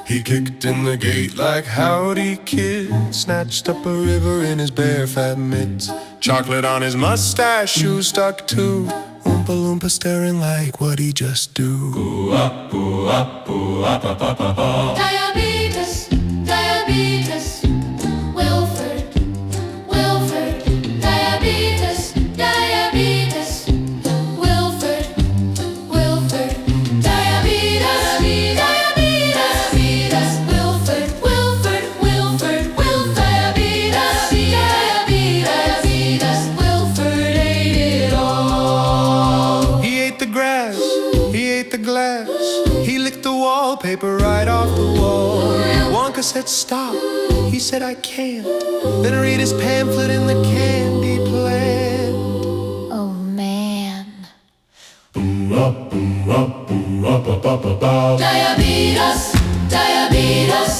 He kicked in the gate like howdy kid, snatched up a river in his bare fat mitts, chocolate on his mustache, shoes stuck too. Oompa Loompa staring like what'd he just do? Boo up, boo up, boo up, up, up, up, up. Diabetes, diabetes, Wilford, Wilford, diabetes, diabetes, Wilford, Wilford, diabetes, diabetes, Wilford, Wilford, Wilford, Wilford, diabetes, diabetes, Wilford ate it all. He ate the grass, he ate the glass, he licked the wallpaper right off the wall. Wonka said stop, he said I can't, then read his pamphlet in the candy plant. Oh man. Boo up, boo up, boo up, up, up, up, up. Diabetes, diabetes,